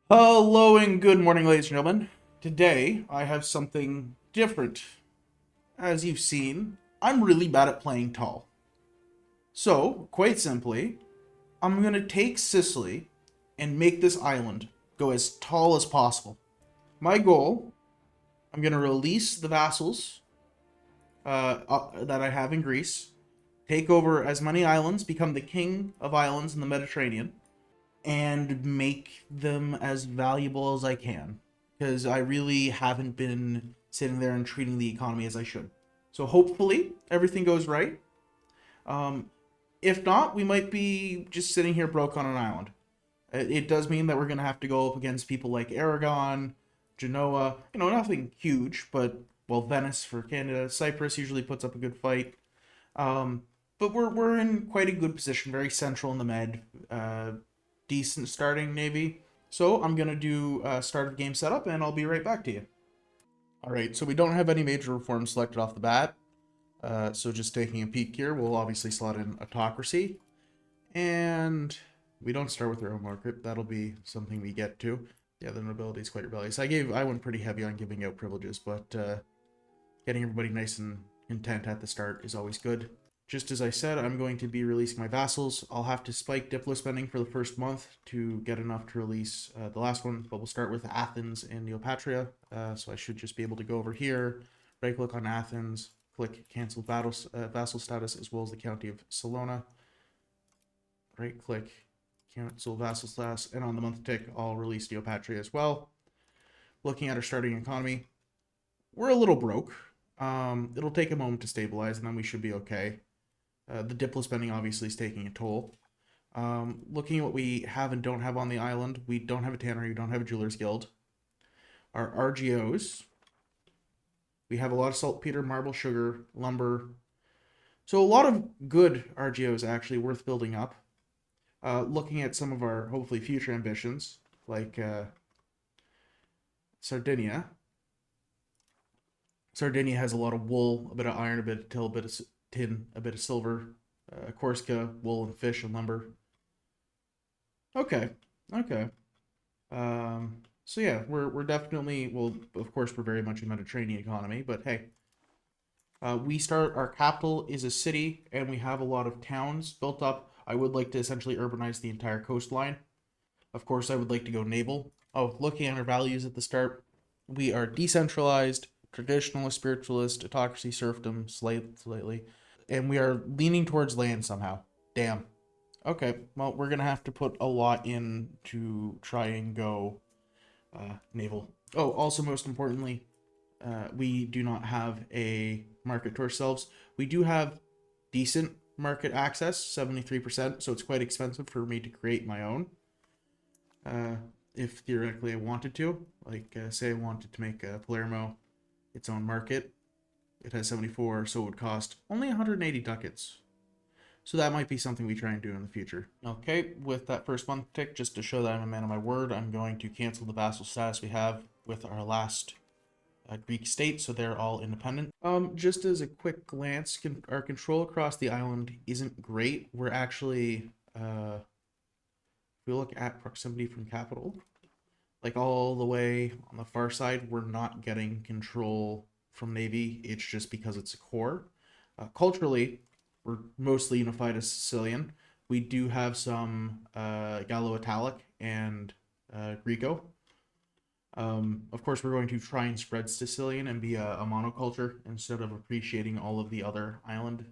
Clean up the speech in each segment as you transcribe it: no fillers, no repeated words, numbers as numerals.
Hello and good morning, ladies and gentlemen. Today, I have something different. As you've seen, I'm really bad at playing tall. So, quite simply, I'm going to take Sicily and make this island go as tall as possible. My goal, I'm going to release the vassals that I have in Greece, take over as many islands, become the king of islands in the Mediterranean, and make them as valuable as I can because I really haven't been sitting there and treating the economy as I should. So hopefully everything goes right. Um, if not, we might be just sitting here broke on an island. It does mean that we're going to have to go up against people like Aragon, Genoa, nothing huge, but, well, Venice for Canada. Cyprus usually puts up a good fight. Um, but we're in quite a good position, very central in the Med. Decent starting navy. So I'm going to do start of game setup and I'll be right back to you. All right, so we don't have any major reforms selected off the bat. So just taking a peek here, we'll obviously slot in autocracy. And we don't start with our own market. That'll be something we get to. Yeah, the nobility is quite rebellious. I went pretty heavy on giving out privileges, but getting everybody nice and content at the start is always good. Just as I said, I'm going to be releasing my vassals. I'll have to spike Diplo spending for the first month to get enough to release the last one, but we'll start with Athens and Neopatria. So I should just be able to go over here, right click on Athens, click cancel vassal status, as well as the county of Salona. Right click, cancel vassal status, and on the month tick, I'll release Neopatria as well. Looking at our starting economy, we're a little broke. It'll take a moment to stabilize, and then we should be okay. The Diplo spending obviously is taking a toll. Looking at what we have and don't have on the island, we don't have a tannery, we don't have a jeweler's guild. Our RGOs, we have a lot of saltpeter, marble, sugar, lumber. So a lot of good RGOs actually worth building up. Looking at some of our hopefully future ambitions, like Sardinia. Sardinia has a lot of wool, a bit of iron, a bit of till, a bit of tin, a bit of silver. Corsica, wool and fish and lumber. Okay, okay. So yeah, we're definitely, well, of course we're very much a Mediterranean economy, but hey, we start, our capital is a city and we have a lot of towns built up. I would like to essentially urbanize the entire coastline. Of course, I would like to go naval. Oh, looking at our values at the start, we are decentralized, traditionalist, spiritualist, autocracy, serfdom, slightly, and we are leaning towards land somehow. Damn. Okay, well, we're gonna have to put a lot in to try and go naval. Oh, also, most importantly, we do not have a market to ourselves. We do have decent market access, 73%, so it's quite expensive for me to create my own. If theoretically I wanted to, like say I wanted to make Palermo its own market, it has 74, so it would cost only 180 ducats. So that might be something we try and do in the future. Okay, with that first month tick, just to show that I'm a man of my word, I'm going to cancel the vassal status we have with our last Greek state, so they're all independent. Just as a quick glance, our control across the island isn't great. We're actually, if we look at proximity from capital, like all the way on the far side, we're not getting control from Navy. It's just because it's a core. Culturally, we're mostly unified as Sicilian. We do have some Gallo-Italic and Greco. Of course, we're going to try and spread Sicilian and be a monoculture instead of appreciating all of the other island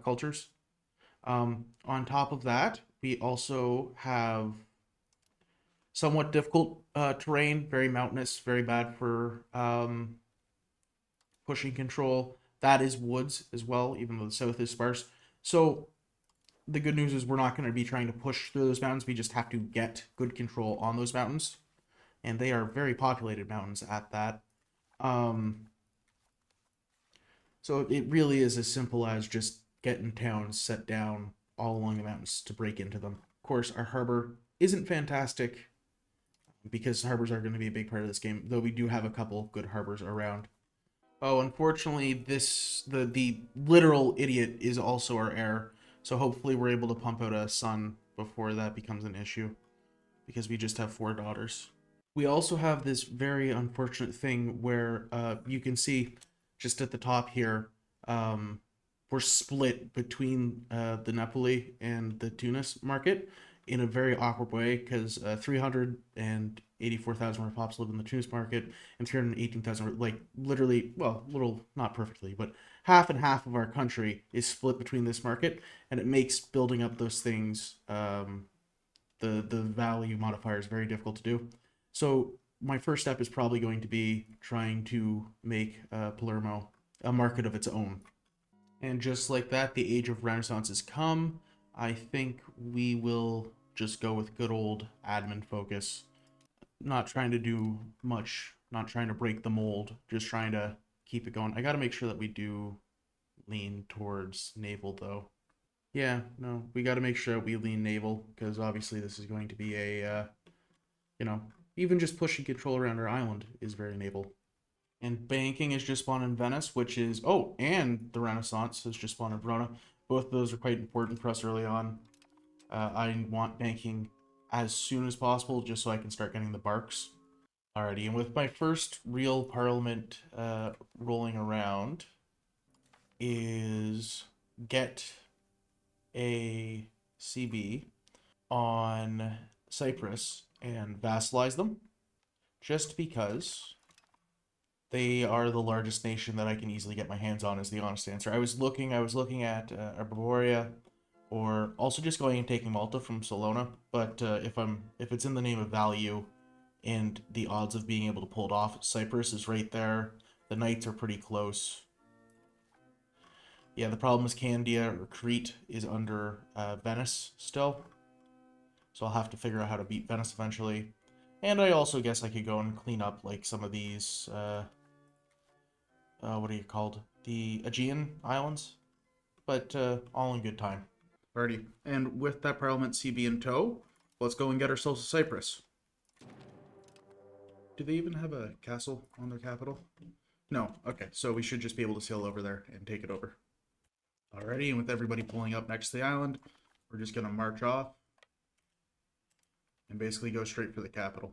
cultures. On top of that, we also have somewhat difficult terrain, very mountainous, very bad for pushing control. That is woods as well, even though the south is sparse. So the good news is we're not going to be trying to push through those mountains. We just have to get good control on those mountains. And they are very populated mountains at that. Um, so it really is as simple as just getting towns set down all along the mountains to break into them. Of course, our harbor isn't fantastic because harbors are going to be a big part of this game, though we do have a couple good harbors around. Oh, unfortunately, the literal idiot is also our heir, so hopefully we're able to pump out a son before that becomes an issue, because we just have 4 daughters. We also have this very unfortunate thing where you can see just at the top here, um, we're split between the Napoli and the Tunis market in a very awkward way because 384,000 Repops live in the Tunis market and 318,000, like literally, well, little, not perfectly, but half and half of our country is split between this market, and it makes building up those things, the value modifier is very difficult to do. So my first step is probably going to be trying to make Palermo a market of its own. And just like that, the age of Renaissance has come. I think we will just go with good old admin focus. Not trying to do much, not trying to break the mold, just trying to keep it going. I got to make sure that we do lean towards naval though. Yeah, no, we got to make sure we lean naval because obviously this is going to be a, you know, even just pushing control around our island is very naval. And banking is just spawned in Venice, which is, oh, and the Renaissance has just spawned in Verona. Both of those are quite important for us early on. I want banking as soon as possible just so I can start getting the barks. Alrighty, and with my first real parliament rolling around is get a CB on Cyprus and vassalize them just because they are the largest nation that I can easily get my hands on is the honest answer. I was looking at Arborea or also just going and taking Malta from Salona, but if it's in the name of value and the odds of being able to pull it off, Cyprus is right there. The knights are pretty close. Yeah, the problem is Candia or Crete is under Venice still. So I'll have to figure out how to beat Venice eventually. And I also guess I could go and clean up like some of these, what are you called? The Aegean Islands. But all in good time. Alrighty. And with that Parliament CB in tow, let's go and get ourselves a Cyprus. Do they even have a castle on their capital? No. Okay, so we should just be able to sail over there and take it over. Alrighty, and with everybody pulling up next to the island, we're just going to march off and basically go straight for the capital.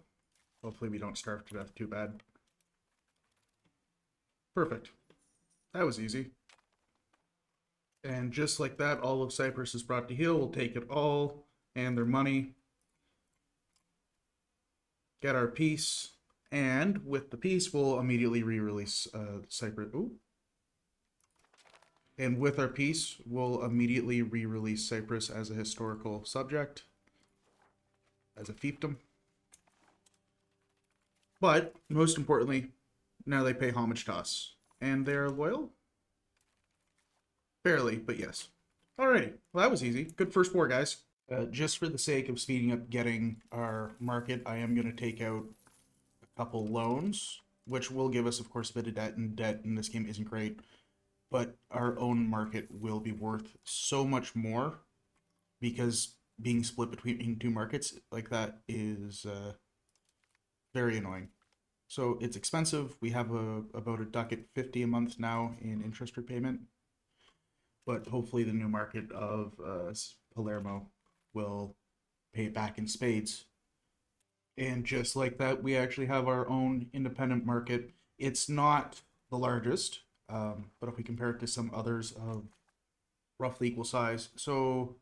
Hopefully we don't starve to death too bad. Perfect. That was easy. And just like that, all of Cyprus is brought to heel. We'll take it all and their money. Get our peace. And with the peace, we'll immediately re-release Cyprus. Ooh. And with our peace, we'll immediately re-release Cyprus as a historical subject, as a fiefdom. But most importantly, now they pay homage to us. And they're loyal? Barely, but yes. Alrighty, well that was easy. Good first war, guys. Just for the sake of speeding up getting our market, I am going to take out a couple loans, which will give us, of course, a bit of debt, and debt in this game isn't great. But our own market will be worth so much more because being split between two markets like that is very annoying. So it's expensive. We have about a ducat 50 a month now in interest repayment, but hopefully the new market of Palermo will pay it back in spades. And just like that, we actually have our own independent market. It's not the largest, but if we compare it to some others of roughly equal size, so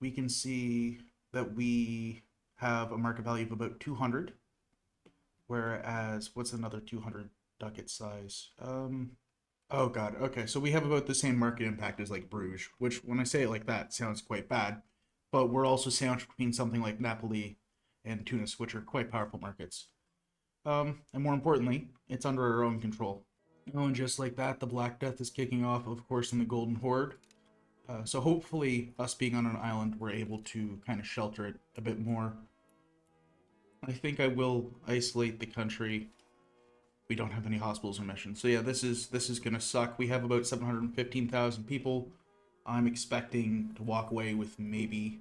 we can see that we have a market value of about 200, whereas what's another 200 ducat size? Oh god, okay, so we have about the same market impact as like Bruges, which when I say it like that sounds quite bad, but we're also sandwiched between something like Napoli and Tunis, which are quite powerful markets. And more importantly, it's under our own control. Oh, and just like that, the Black Death is kicking off, of course, in the Golden Horde. So hopefully, us being on an island, we're able to kind of shelter it a bit more. I think I will isolate the country. We don't have any hospitals or missions. So yeah, this is gonna suck. We have about 715,000 people. I'm expecting to walk away with maybe,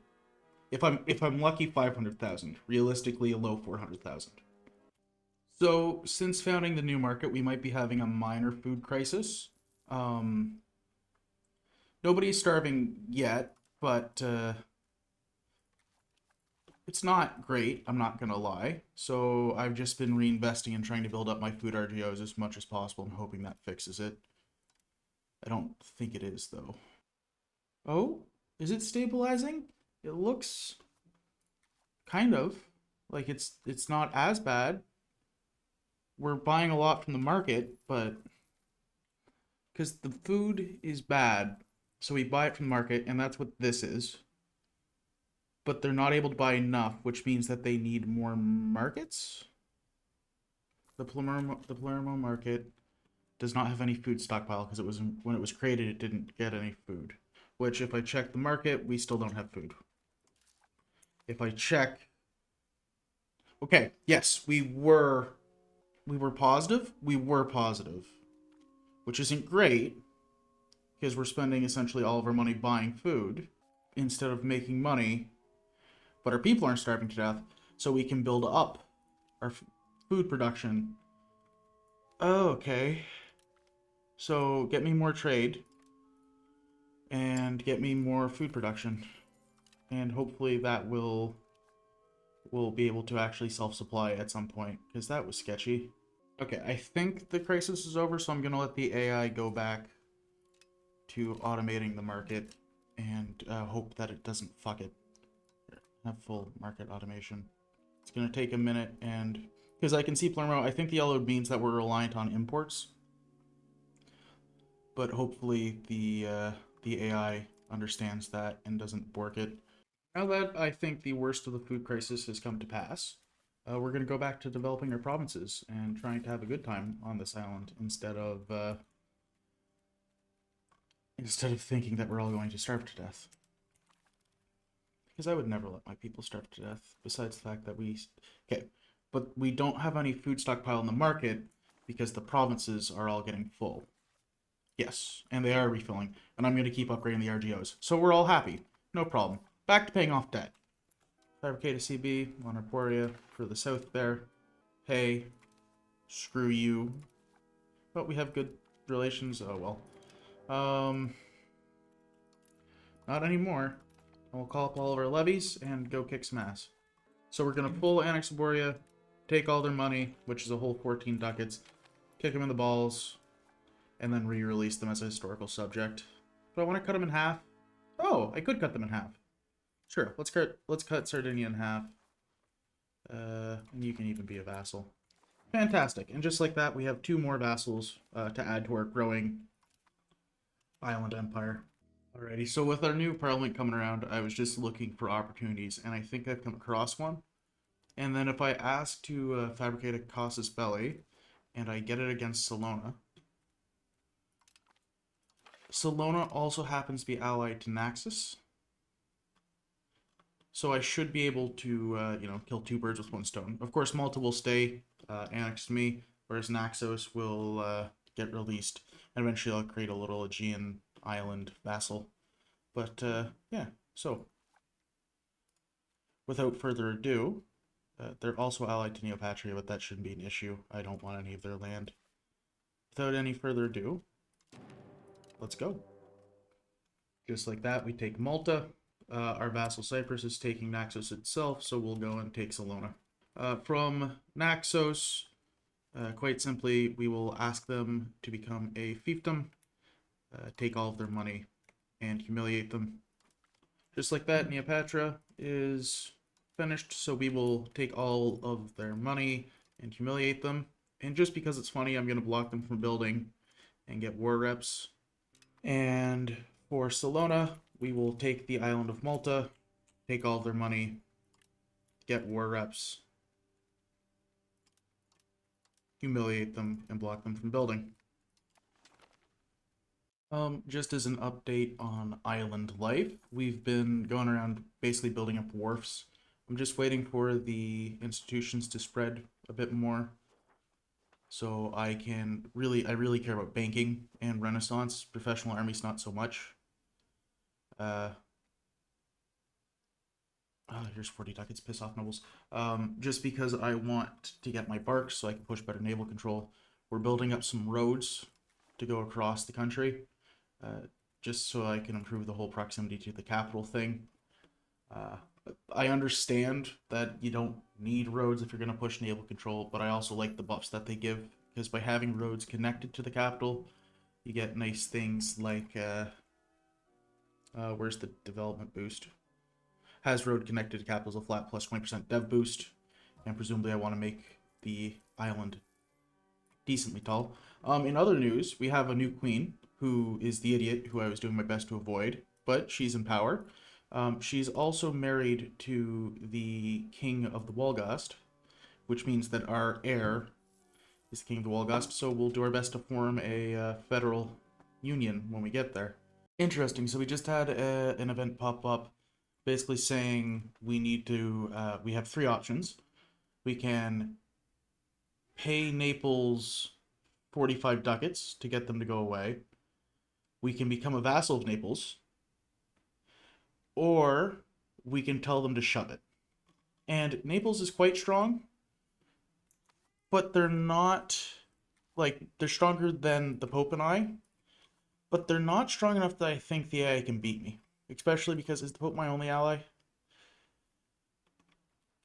if I'm lucky, 500,000. Realistically, a low 400,000. So since founding the new market, we might be having a minor food crisis. Um, Nobody's starving yet, but It's not great, I'm not gonna lie. So I've just been reinvesting and trying to build up my food RGOs as much as possible and hoping that fixes it. I don't think it is, though. Oh, is it stabilizing? It looks kind of like it's not as bad. We're buying a lot from the market, but because the food is bad, so we buy it from the market, and that's what this is. But they're not able to buy enough, which means that they need more markets. The Palermo market does not have any food stockpile because it was when it was created, it didn't get any food. Which, if I check the market, we still don't have food. If I check, okay, yes, we were positive. We were positive, which isn't great because we're spending essentially all of our money buying food instead of making money. But our people aren't starving to death, so we can build up our food production. Oh, okay. So get me more trade and get me more food production, and hopefully that will be able to actually self-supply at some point, because that was sketchy. Okay, I think the crisis is over, so I'm gonna let the AI go back to automating the market and hope that it doesn't fuck it. Have full market automation. It's gonna take a minute, and because I can see Palermo, I think the yellow means that we're reliant on imports, but hopefully the AI understands that and doesn't bork it. Now that I think the worst of the food crisis has come to pass, we're going to go back to developing our provinces and trying to have a good time on this island instead of thinking that we're all going to starve to death. Because I would never let my people starve to death. Besides the fact that but we don't have any food stockpile in the market because the provinces are all getting full. Yes, and they are refilling, and I'm going to keep upgrading the RGOs. So we're all happy. No problem. Back to paying off debt. Fabricate a CB on Arborea for the south there. Hey, screw you. But we have good relations. Oh, well. Not anymore. We'll call up all of our levies and go kick some ass. So we're going to full annex Arborea, take all their money, which is a whole 14 ducats, kick them in the balls, and then re-release them as a historical subject. Do I want to cut them in half? Oh, I could cut them in half. Sure, let's cut Sardinia in half. And you can even be a vassal. Fantastic. And just like that, we have 2 more vassals to add to our growing island empire. Alrighty, so with our new parliament coming around, I was just looking for opportunities, and I think I've come across one. And then if I ask to fabricate a casus belli, and I get it against Salona, Salona also happens to be allied to Naxos. So I should be able to, kill 2 birds with 1 stone. Of course, Malta will stay annexed to me, whereas Naxos will get released. And eventually I'll create a little Aegean island vassal. But, yeah, so without further ado, they're also allied to Neopatria, but that shouldn't be an issue. I don't want any of their land. Without any further ado, let's go. Just like that, we take Malta. Our vassal Cyprus is taking Naxos itself, so we'll go and take Salona. From Naxos, quite simply, we will ask them to become a fiefdom, take all of their money, and humiliate them. Just like that, Neopatra is finished, so we will take all of their money and humiliate them. And just because it's funny, I'm going to block them from building and get war reps. And for Salona, we will take the island of Malta, take all of their money, get war reps, humiliate them, and block them from building. Just as an update on island life, we've been going around basically building up wharfs. I'm just waiting for the institutions to spread a bit more. So I really care about banking and Renaissance. Professional armies, not so much. Here's 40 ducats, piss off nobles. Just because I want to get my barks so I can push better naval control. We're building up some roads to go across the country, just so I can improve the whole proximity to the capital thing. I understand that you don't need roads if you're going to push naval control, but I also like the buffs that they give, because by having roads connected to the capital, you get nice things like, where's the development boost? Has road connected to capital is a flat plus 20% dev boost, and presumably I want to make the island decently tall. In other news, we have a new queen, who is the idiot who I was doing my best to avoid, but she's in power. She's also married to the king of the Wolgast, which means that our heir is the king of the Wolgast, so we'll do our best to form a federal union when we get there. Interesting, so we just had an event pop up basically saying we need to, we have three options. We can pay Naples 45 ducats to get them to go away. We can become a vassal of Naples, or we can tell them to shove it. And Naples is quite strong, but they're not, like, they're stronger than the Pope and I, but they're not strong enough that I think the AI can beat me. Especially because, is the Pope my only ally?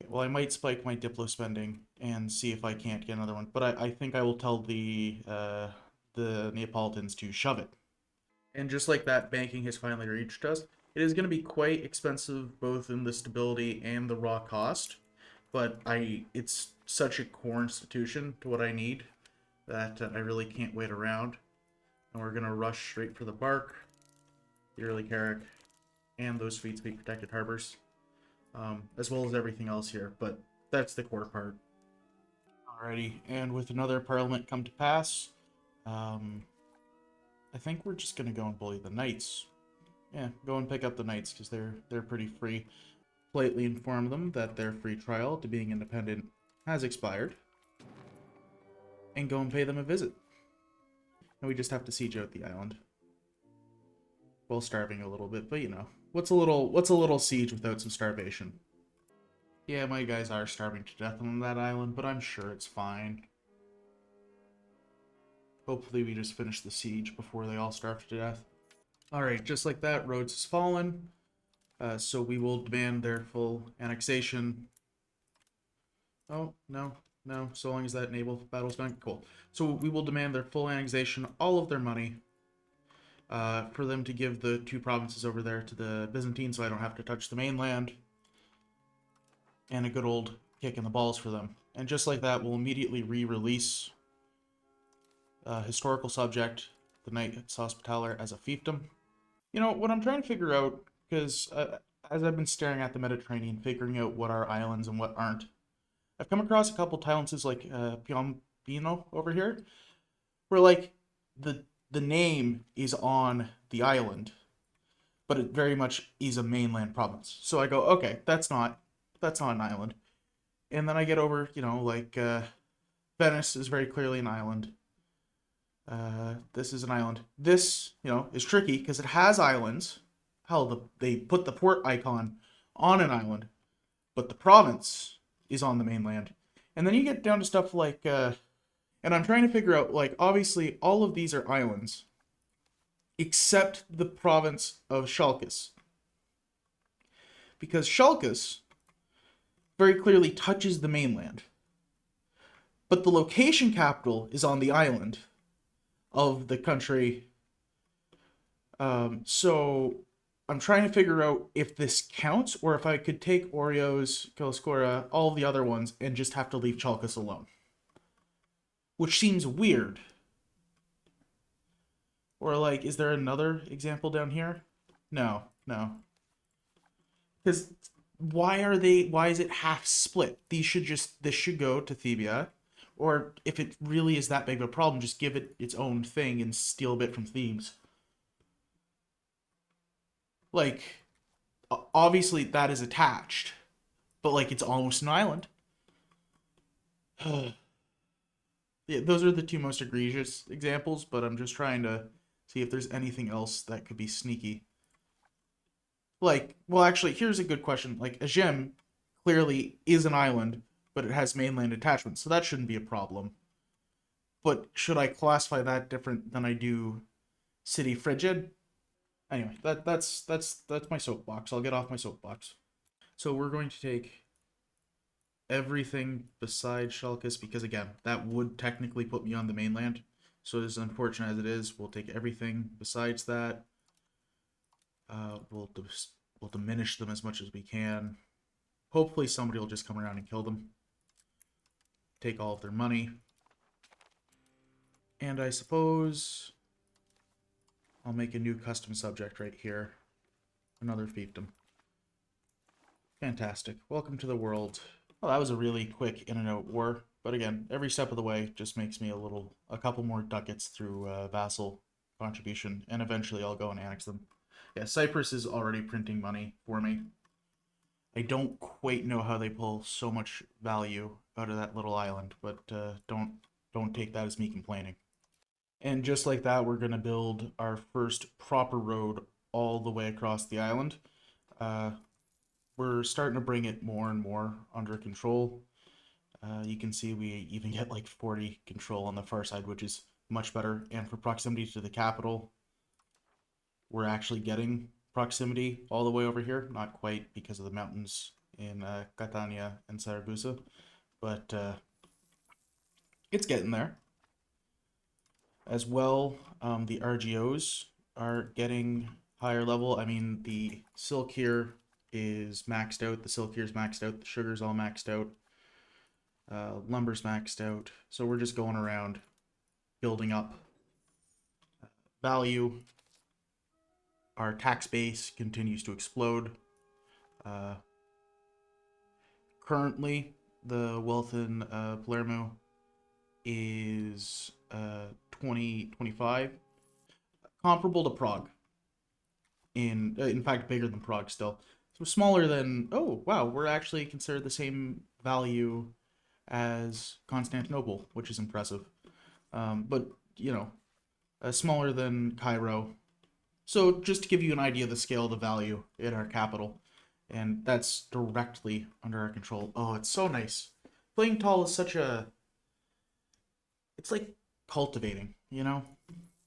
Okay, well, I might spike my Diplo spending and see if I can't get another one, but I think I will tell the Neapolitans to shove it. And just like that, banking has finally reached us. It is going to be quite expensive, both in the stability and the raw cost, but it's such a core institution to what I need that I really can't wait around. And we're going to rush straight for the bark, the early Carrick, and those Fleet Speed protected harbors, as well as everything else here, but that's the core part. Alrighty, and with another parliament come to pass, I think we're just gonna go and bully the knights. Yeah, go and pick up the knights because they're pretty free. Politely inform them that their free trial to being independent has expired, and go and pay them a visit. And we just have to siege out the island while starving a little bit, but you know, what's a little siege without some starvation? Yeah, my guys are starving to death on that island, but I'm sure it's fine. Hopefully we just finish the siege before they all starve to death. Alright, just like that, Rhodes has fallen. So we will demand their full annexation. Oh, no, no, so long as that naval battle's done. Cool. So we will demand their full annexation, all of their money, for them to give the two provinces over there to the Byzantines so I don't have to touch the mainland. And a good old kick in the balls for them. And just like that, we'll immediately re-release historical subject, the Knights Hospitaller, as a fiefdom. You know, what I'm trying to figure out, because as I've been staring at the Mediterranean, figuring out what are islands and what aren't, I've come across a couple titles like Piombino over here, where like the name is on the island, but it very much is a mainland province. So I go, okay, that's not an island. And then I get over, you know, like Venice is very clearly an island. This is an island. This, you know, is tricky because it has islands. Hell, they put the port icon on an island, but the province is on the mainland. And then you get down to stuff like, and I'm trying to figure out, like, obviously all of these are islands, except the province of Chalkis. Because Chalkis very clearly touches the mainland. But the location capital is on the island of the country. So I'm trying to figure out if this counts or if I could take Oreos, Kiliscora, all the other ones, and just have to leave Chalkis alone. Which seems weird. Or like, is there another example down here? No. Because why is it half split? This should go to Thebia. Or if it really is that big of a problem, just give it its own thing and steal a bit from Thebes. Like, obviously that is attached, but like it's almost an island. Yeah, those are the two most egregious examples, but I'm just trying to see if there's anything else that could be sneaky. Like, well, actually, here's a good question. Like, Aegean clearly is an island, but it has mainland attachments, so that shouldn't be a problem. But should I classify that different than I do City Frigid? Anyway, that's my soapbox. I'll get off my soapbox. So we're going to take everything besides Shalkus because, again, that would technically put me on the mainland. So as unfortunate as it is, we'll take everything besides that. We'll diminish them as much as we can. Hopefully somebody will just come around and kill them. Take all of their money. And I suppose I'll make a new custom subject right here. Another fiefdom. Fantastic. Welcome to the world. Well, that was a really quick in and out war. But again, every step of the way just makes me a couple more ducats through vassal contribution. And eventually I'll go and annex them. Yeah, Cyprus is already printing money for me. I don't quite know how they pull so much value out of that little island, but don't take that as me complaining. And just like that, we're going to build our first proper road all the way across the island. We're starting to bring it more and more under control. You can see we even get like 40 control on the far side, which is much better. And for proximity to the capital, we're actually getting proximity all the way over here. Not quite because of the mountains in Catania and Saragossa, but it's getting there. As well, the RGOs are getting higher level. I mean, the silk here is maxed out. The silk here is maxed out. The sugar's all maxed out. Lumber's maxed out. So we're just going around building up value. Our tax base continues to explode. Currently, the wealth in Palermo is 2025, comparable to Prague. In fact, bigger than Prague still. So smaller than, oh wow, we're actually considered the same value as Constantinople, which is impressive. But you know, smaller than Cairo. So just to give you an idea of the scale of the value in our capital, and that's directly under our control. Oh, it's so nice. Playing tall is such a, it's like cultivating, you know?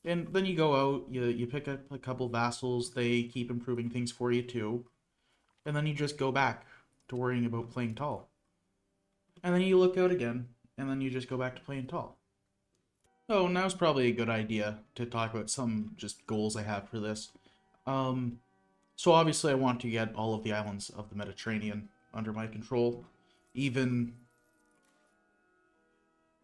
And then you go out, you pick up a couple vassals, they keep improving things for you too. And then you just go back to worrying about playing tall. And then you look out again, and then you just go back to playing tall. Oh, now's probably a good idea to talk about some just goals I have for this. So obviously I want to get all of the islands of the Mediterranean under my control. Even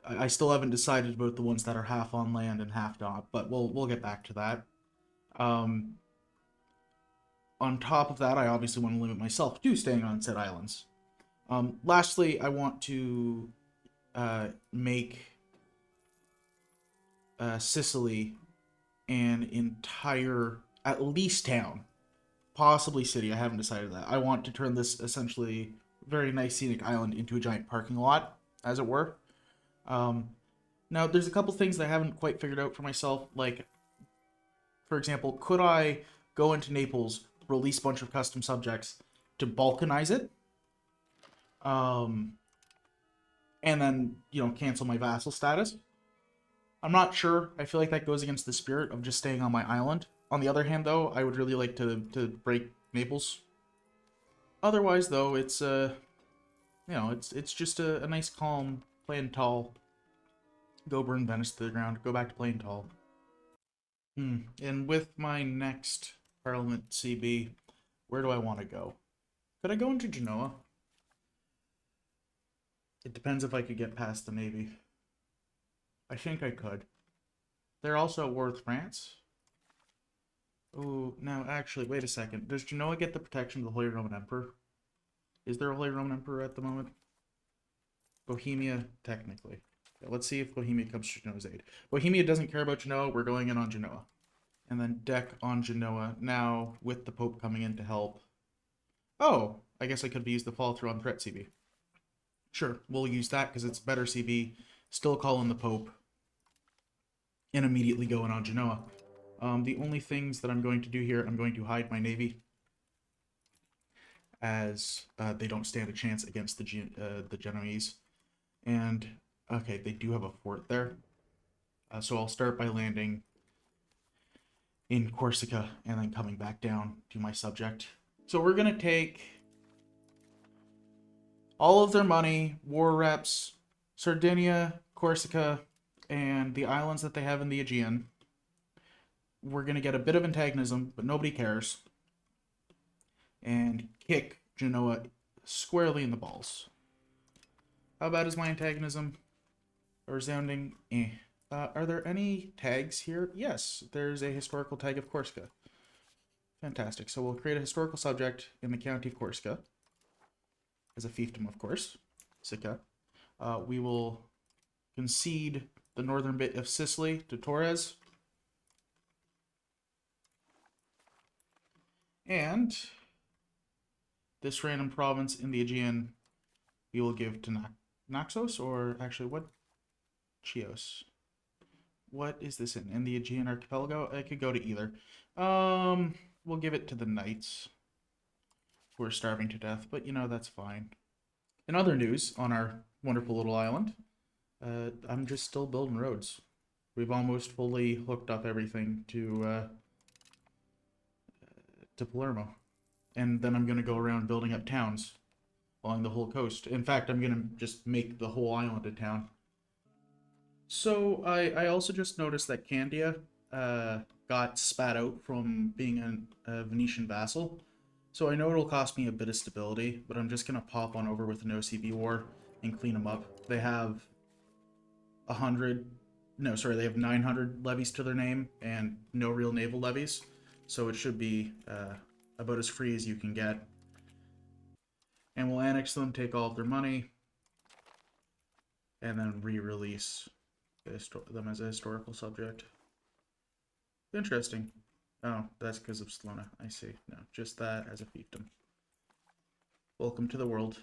I still haven't decided about the ones that are half on land and half not, but we'll get back to that. On top of that, I obviously want to limit myself to staying on said islands. Lastly, I want to make Sicily an entire, at least town, possibly city. I haven't decided that. I want to turn this essentially very nice scenic island into a giant parking lot, as it were. Now, there's a couple things that I haven't quite figured out for myself. Like, for example, could I go into Naples, release a bunch of custom subjects to balkanize it? And then, cancel my vassal status? I'm not sure. I feel like that goes against the spirit of just staying on my island. On the other hand, though, I would really like to break Naples. Otherwise, though, it's it's just a nice, calm, playing tall. Go burn Venice to the ground. Go back to playing tall. And with my next Parliament CB, where do I want to go? Could I go into Genoa? It depends if I could get past the Navy. I think I could. They're also at war with France. Oh, now actually, wait a second. Does Genoa get the protection of the Holy Roman Emperor? Is there a Holy Roman Emperor at the moment? Bohemia, technically. Yeah, let's see if Bohemia comes to Genoa's aid. Bohemia doesn't care about Genoa. We're going in on Genoa. And then deck on Genoa. Now, with the Pope coming in to help. Oh, I guess I could have used the follow through on threat CB. Sure, we'll use that because it's better CB. Still call in the Pope. And immediately go in on Genoa. The only things that I'm going to do here, I'm going to hide my navy, as they don't stand a chance against the Genoese. And okay, they do have a fort there, so I'll start by landing in Corsica and then coming back down to my subject. So we're gonna take All of their money, war reps, Sardinia, Corsica, and the islands that they have in the Aegean. We're going to get a bit of antagonism, but nobody cares. And kick Genoa squarely in the balls. How bad is my antagonism? A resounding eh. Are there any tags here? Yes, there's a historical tag of Corsica. Fantastic. So we'll create a historical subject in the county of Corsica. As a fiefdom, of course. Sica. We will concede the northern bit of Sicily to Torres. And this random province in the Aegean we will give to Naxos, or actually, what? Chios. What is this in the Aegean archipelago? I could go to either. We'll give it to the knights who are starving to death, but you know, that's fine. In other news, on our wonderful little island, I'm just still building roads. We've almost fully hooked up everything to Palermo. And then I'm going to go around building up towns along the whole coast. In fact, I'm going to just make the whole island a town. So I also just noticed that Candia got spat out from being a Venetian vassal. So I know it'll cost me a bit of stability, but I'm just going to pop on over with an OCB war and clean them up. They have 100... No, sorry, they have 900 levies to their name and no real naval levies. So it should be about as free as you can get. And we'll annex them, take all of their money, and then re-release them as a historical subject. Interesting. Oh, that's because of Salona. I see. No, just that as a fiefdom. Welcome to the world.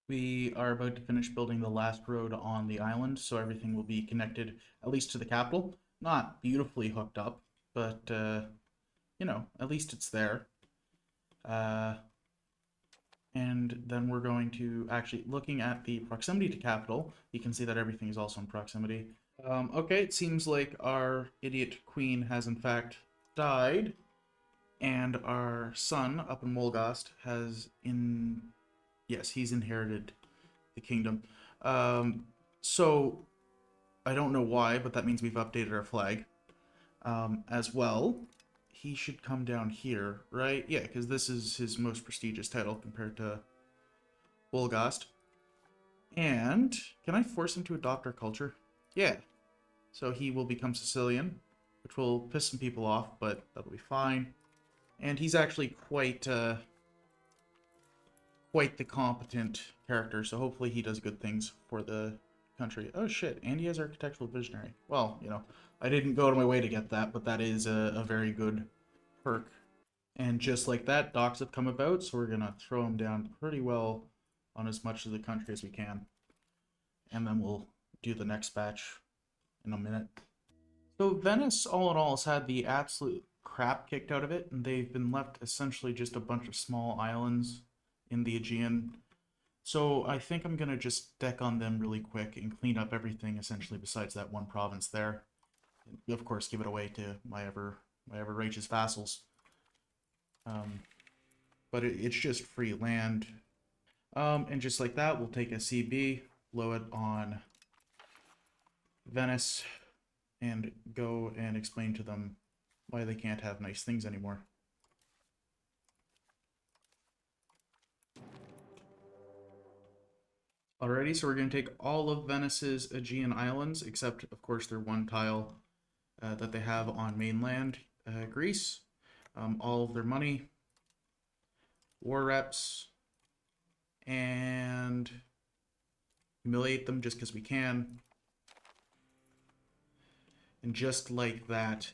We are about to finish building the last road on the island, so everything will be connected, at least to the capital. Not beautifully hooked up, but, you know, at least it's there. And then we're going to actually, looking at the proximity to capital, you can see that everything is also in proximity. Okay, it seems like our idiot queen has in fact died, and our son up in Wolgast has yes, he's inherited the kingdom. So I don't know why, but that means we've updated our flag. As well, he should come down here, right? Yeah, because this is his most prestigious title compared to Wolgast. And can I force him to adopt our culture? Yeah. So he will become Sicilian, which will piss some people off, but that'll be fine. And he's actually quite the competent character, so hopefully he does good things for the country. Oh shit, and he has architectural visionary. Well, you know, I didn't go to my way to get that, but that is a very good perk. And just like that, docks have come about, so we're gonna throw him down pretty well on as much of the country as we can. And then we'll do the next batch in a minute. So Venice, all in all, has had the absolute crap kicked out of it, and they've been left essentially just a bunch of small islands in the Aegean. So I think I'm gonna just deck on them really quick and clean up everything essentially besides that one province there. And of course, give it away to my ever righteous vassals. But it's just free land. And just like that, we'll take a CB, blow it on Venice, and go and explain to them why they can't have nice things anymore. Alrighty, so we're going to take all of Venice's Aegean islands, except, of course, their one tile that they have on mainland Greece. All of their money, war reps, and humiliate them just because we can. And just like that,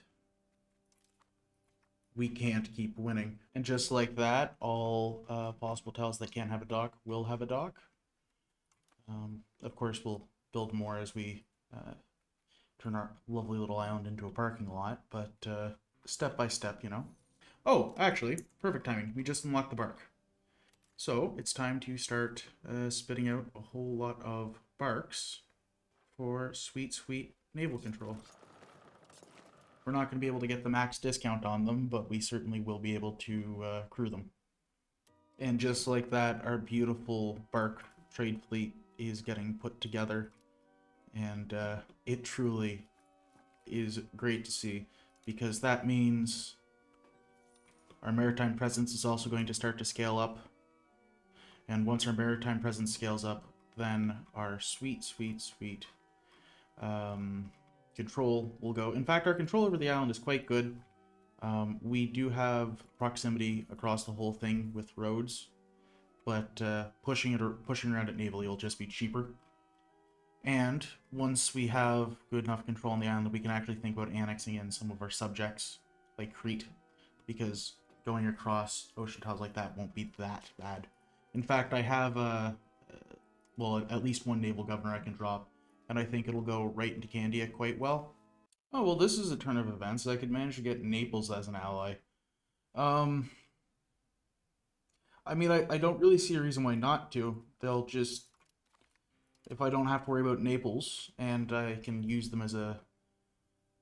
we can't keep winning. And just like that, all possible tiles that can't have a dock will have a dock. Of course, we'll build more as we turn our lovely little island into a parking lot, but step by step, you know. Oh, actually, perfect timing. We just unlocked the bark. So it's time to start spitting out a whole lot of barks for sweet, sweet naval control. We're not going to be able to get the max discount on them, but we certainly will be able to crew them. And just like that, our beautiful bark trade fleet is getting put together. And it truly is great to see, because that means our maritime presence is also going to start to scale up. And once our maritime presence scales up, then our sweet control will go. In fact, our control over the island is quite good. We do have proximity across the whole thing with roads, but pushing around it navally will just be cheaper. And once we have good enough control on the island, we can actually think about annexing in some of our subjects, like Crete, because going across ocean tiles like that won't be that bad. In fact, I have well, at least one naval governor I can drop, and I think it'll go right into Candia quite well. Oh, well, this is a turn of events. I could manage to get Naples as an ally. I mean, I don't really see a reason why not to. They'll just... If I don't have to worry about Naples, and I can use them as a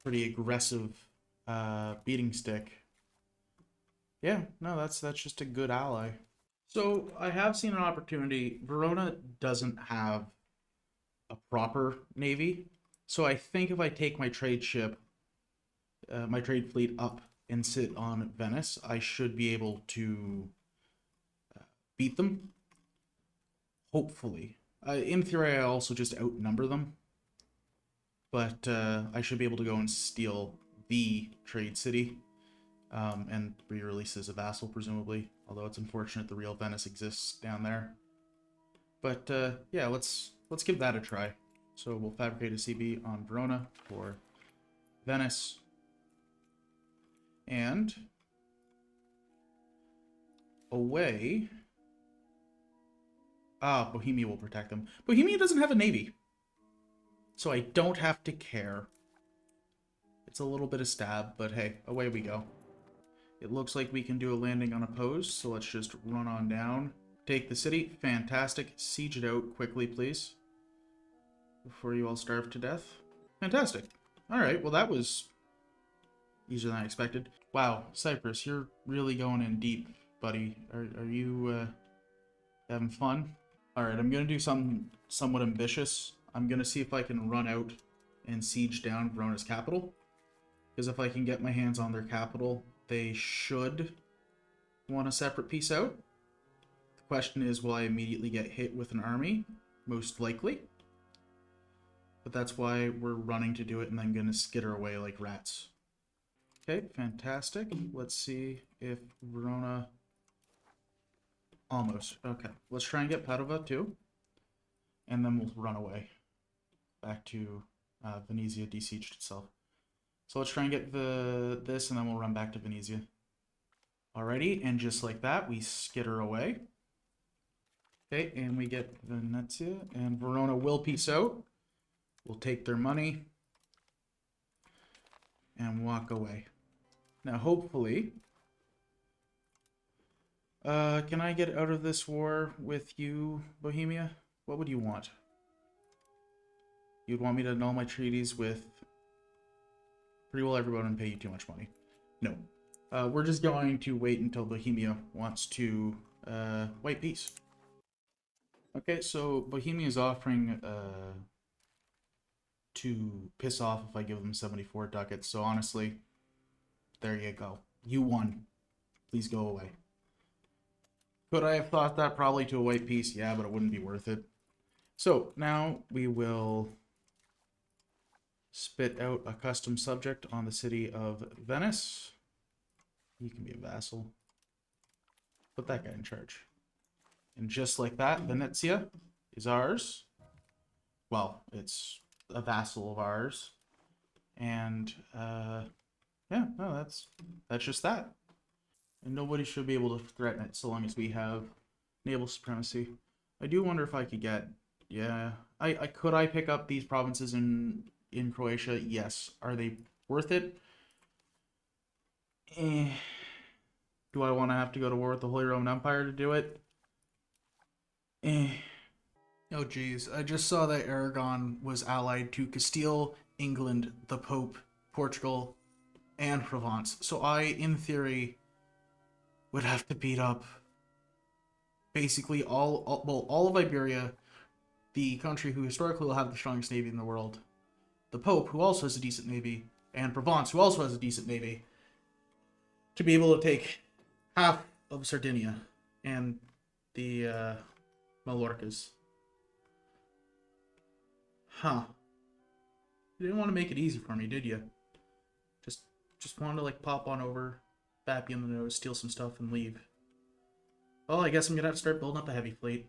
pretty aggressive beating stick. Yeah, no, that's just a good ally. So I have seen an opportunity. Verona doesn't have a proper navy, so I think if I take my trade ship, my trade fleet up and sit on Venice, I should be able to beat them. Hopefully. In theory, I also just outnumber them, but I should be able to go and steal the trade city and re-release as a vassal, presumably. Although it's unfortunate the real Venice exists down there. But yeah, let's give that a try. So we'll fabricate a CB on Verona for Venice. And away. Ah, Bohemia will protect them. Bohemia doesn't have a navy, so I don't have to care. It's a little bit of stab, but hey, away we go. It looks like we can do a landing unopposed, so let's just run on down. Take the city. Fantastic. Siege it out quickly, please, before you all starve to death. Fantastic. Alright, well that was easier than I expected. Wow, Cyprus, you're really going in deep, buddy. Are you having fun? Alright, I'm going to do something somewhat ambitious. I'm going to see if I can run out and siege down Verona's capital. Because if I can get my hands on their capital, they should want a separate piece out. The question is, will I immediately get hit with an army? Most likely. But that's why we're running to do it and then going to skitter away like rats. Okay, fantastic. Let's see if Verona... Almost. Okay, let's try and get Padova too. And then we'll run away. Back to Venezia besieged itself. So let's try and get this and then we'll run back to Venezia. Alrighty, and just like that, we skitter away. Okay, and we get Venezia, and Verona will peace out. We'll take their money and walk away. Now, hopefully, can I get out of this war with you, Bohemia? What would you want? You'd want me to annul my treaties with pretty well everyone and pay you too much money. No. We're just going to wait until Bohemia wants to white peace. Okay, so Bohemia is offering to piss off if I give them 74 ducats. So honestly, there you go. You won. Please go away. Could I have thought that probably to a white piece? Yeah, but it wouldn't be worth it. So now we will spit out a custom subject on the city of Venice. You can be a vassal. Put that guy in charge. And just like that, Venezia is ours. Well, it's a vassal of ours. And yeah, no, that's just that. And nobody should be able to threaten it so long as we have naval supremacy. I do wonder if I could get... Yeah, could I pick up these provinces in Croatia? Yes. Are they worth it? Do I want to have to go to war with the Holy Roman Empire to do it? Oh geez, I just saw that Aragon was allied to Castile, England, the Pope, Portugal, and Provence. So I, in theory, would have to beat up basically all of Iberia, the country who historically will have the strongest navy in the world, the Pope, who also has a decent navy, and Provence, who also has a decent navy, to be able to take half of Sardinia and the Mallorcas. Huh. You didn't want to make it easy for me, did you? Just just wanted to like pop on over, bap you in the nose, steal some stuff, and leave. Well, I guess I'm gonna have to start building up a heavy fleet.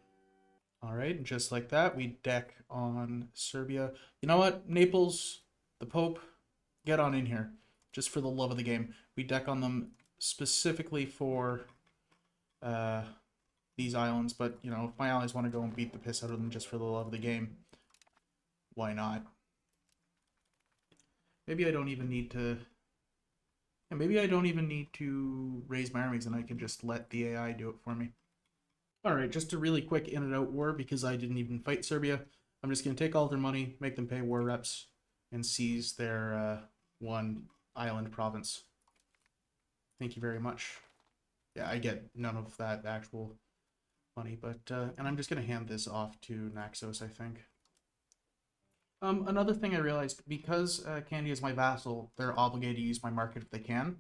All right, and just like that, we deck on Serbia. You know what, Naples, the Pope, get on in here, just for the love of the game. We deck on them specifically for uh, these islands, but you know, if my allies want to go and beat the piss out of them just for the love of the game, why not? Maybe I don't even need to. And maybe I don't even need to raise my armies, and I can just let the AI do it for me. All right, just a really quick in and out war because I didn't even fight Serbia. I'm just gonna take all their money, make them pay war reps, and seize their one island province. Thank you very much. Yeah, I get none of that actual money, but and I'm just gonna hand this off to Naxos, I think. Another thing I realized, because Candy is my vassal, they're obligated to use my market if they can.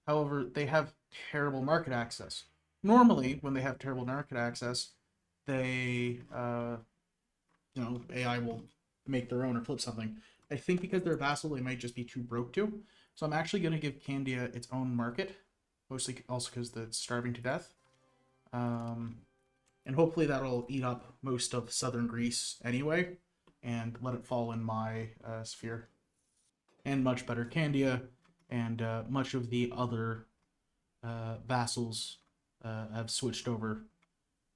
However, they have terrible market access. Normally, when they have terrible market access, they, AI will make their own or flip something. I think because they're a vassal, they might just be too broke to. So I'm actually going to give Candia its own market, mostly also because it's starving to death. And hopefully that'll eat up most of southern Greece anyway, and let it fall in my sphere. And much better, Candia and much of the other vassals have switched over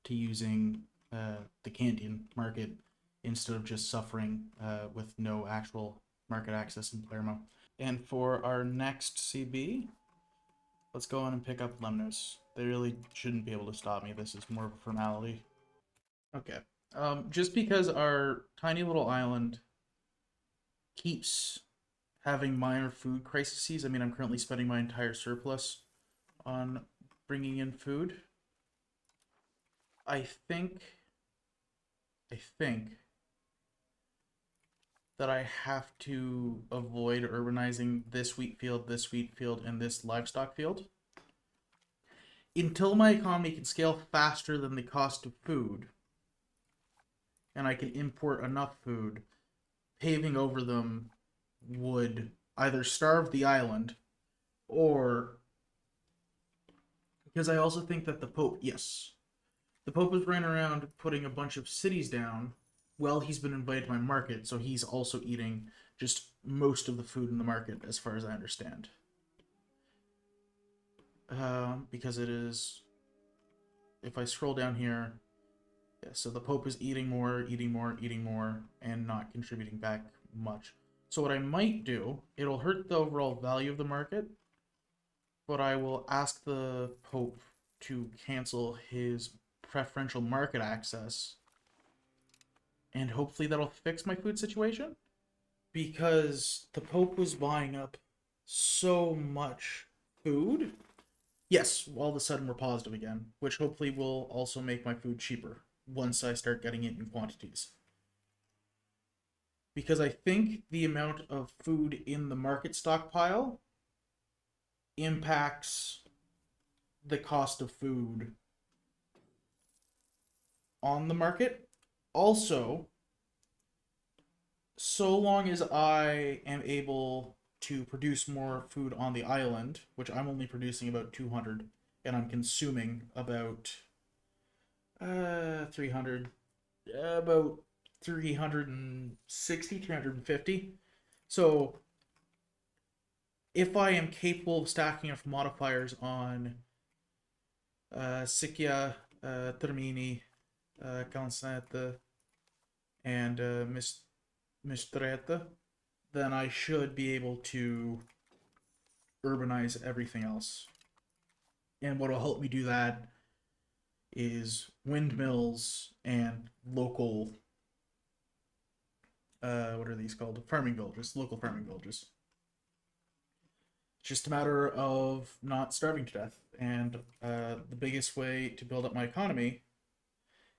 to using the Candian market instead of just suffering with no actual market access in Palermo. And for our next CB, let's go on and pick up Lemnos. They really shouldn't be able to stop me. This is more of a formality. Okay. Just because our tiny little island keeps having minor food crises, I mean, I'm currently spending my entire surplus on bringing in food. I think that I have to avoid urbanizing this wheat field, and this livestock field until my economy can scale faster than the cost of food and I can import enough food. Paving over them would either starve the island or, because I also think that the Pope, yes, the Pope is running around putting a bunch of cities down. Well, he's been invited to my market, so he's also eating just most of the food in the market, as far as I understand. Because it is, if I scroll down here, yeah, so the Pope is eating more, eating more, eating more, and not contributing back much. So what I might do, it'll hurt the overall value of the market, but I will ask the Pope to cancel his preferential market access, and hopefully that'll fix my food situation. Because the Pope was buying up so much food. Yes, all of a sudden we're positive again, which hopefully will also make my food cheaper once I start getting it in quantities. Because I think the amount of food in the market stockpile impacts the cost of food on the market. Also, so long as I am able to produce more food on the island, which I'm only producing about 200, and I'm consuming about 300, about 360, 350. So if I am capable of stacking enough modifiers on Sicchia, Termini, Calcetta, and Mistretta, then I should be able to urbanize everything else. And what will help me do that is windmills and local, what are these called? Farming villages, local farming villages. It's just a matter of not starving to death. And the biggest way to build up my economy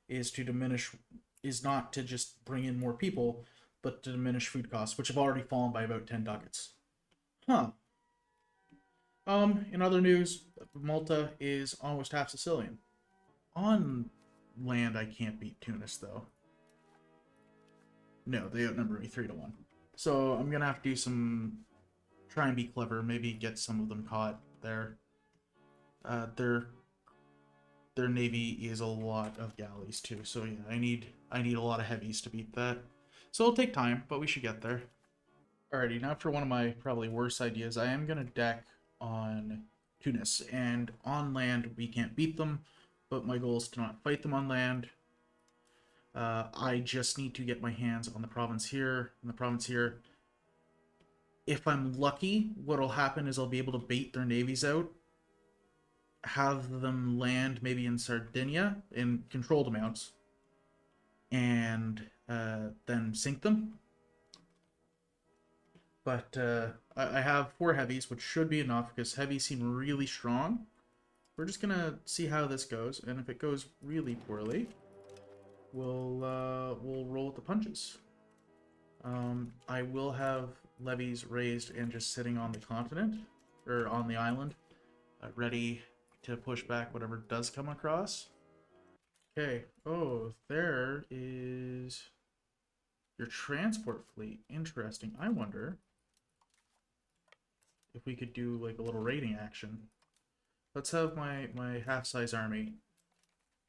is not to just bring in more people, but to diminish food costs, which have already fallen by about 10 ducats. Huh. In other news, Malta is almost half Sicilian. On land, I can't beat Tunis, though. No, they outnumber me 3-1. So I'm gonna have to do some, try and be clever, maybe get some of them caught there. Uh, their their navy is a lot of galleys too, so yeah, I need a lot of heavies to beat that. So it'll take time, but we should get there. Alrighty, now for one of my probably worst ideas, I am gonna deck on Tunis, and on land we can't beat them, but my goal is to not fight them on land. I just need to get my hands on the province here, and the province here. If I'm lucky, what'll happen is I'll be able to bait their navies out, have them land maybe in Sardinia in controlled amounts, and then sink them. But I have 4 heavies, which should be enough because heavies seem really strong. We're just gonna see how this goes, and if it goes really poorly, we'll roll with the punches. I will have levies raised and just sitting on the continent or on the island, ready to push back whatever does come across. Okay. Oh, there is your transport fleet. Interesting. I wonder if we could do like a little raiding action. Let's have my half-size army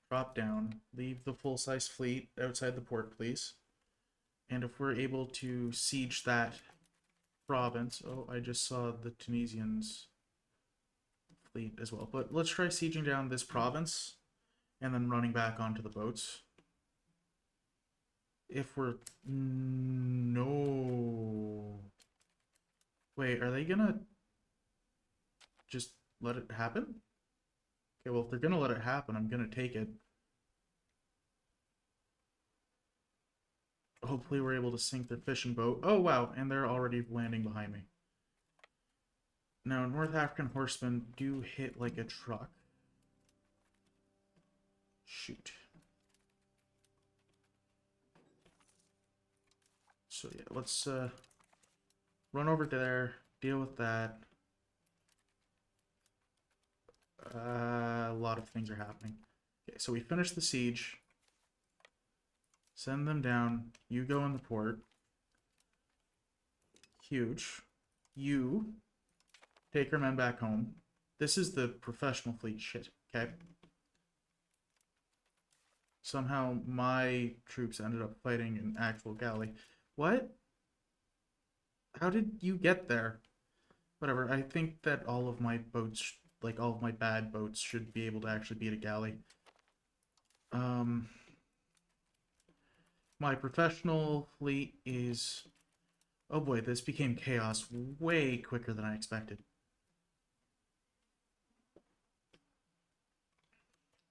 drop down, leave the full-size fleet outside the port, please. And if we're able to siege that province, oh, I just saw the Tunisians fleet as well. But let's try sieging down this province and then running back onto the boats. If we're no, wait, are they gonna just let it happen? Okay, well, if they're gonna let it happen, I'm gonna take it. Hopefully we're able to sink their fishing boat. Oh, wow, and they're already landing behind me. Now, North African horsemen do hit like a truck. Shoot. So, yeah, let's run over there, deal with that. A lot of things are happening. Okay, so we finished the siege. Send them down. You go in the port. Huge. You take our men back home. This is the professional fleet shit, okay? Somehow my troops ended up fighting an actual galley. What? How did you get there? Whatever, I think that all of my boats, like all of my bad boats, should be able to actually beat a galley. My professional fleet is... Oh boy, this became chaos way quicker than I expected.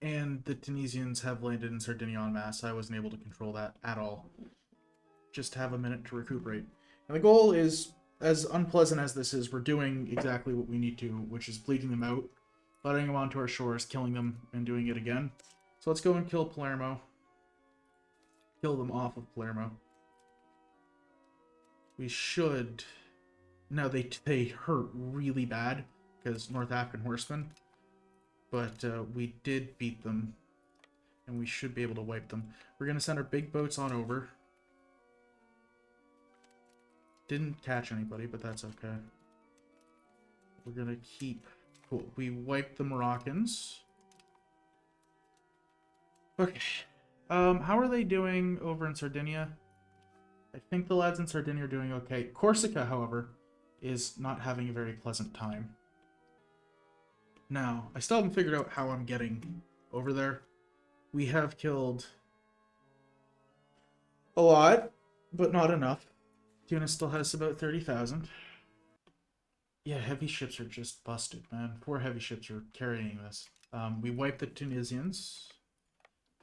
And the Tunisians have landed in Sardinia en masse. I wasn't able to control that at all. Just have a minute to recuperate. And the goal is, as unpleasant as this is, we're doing exactly what we need to, which is bleeding them out, letting them onto our shores, killing them, and doing it again. So let's go and kill Palermo. Kill them off of Palermo. We should... No, they hurt really bad, because North African horsemen. But we did beat them, and we should be able to wipe them. We're going to send our big boats on over. Didn't catch anybody, but that's okay. We're going to keep... Cool. We wiped the Moroccans. Okay. How are they doing over in Sardinia? I think the lads in Sardinia are doing okay. Corsica, however, is not having a very pleasant time. Now, I still haven't figured out how I'm getting over there. We have killed a lot, but not enough. Tunis still has about 30,000. Yeah, heavy ships are just busted, man. 4 heavy ships are carrying this. We wiped the Tunisians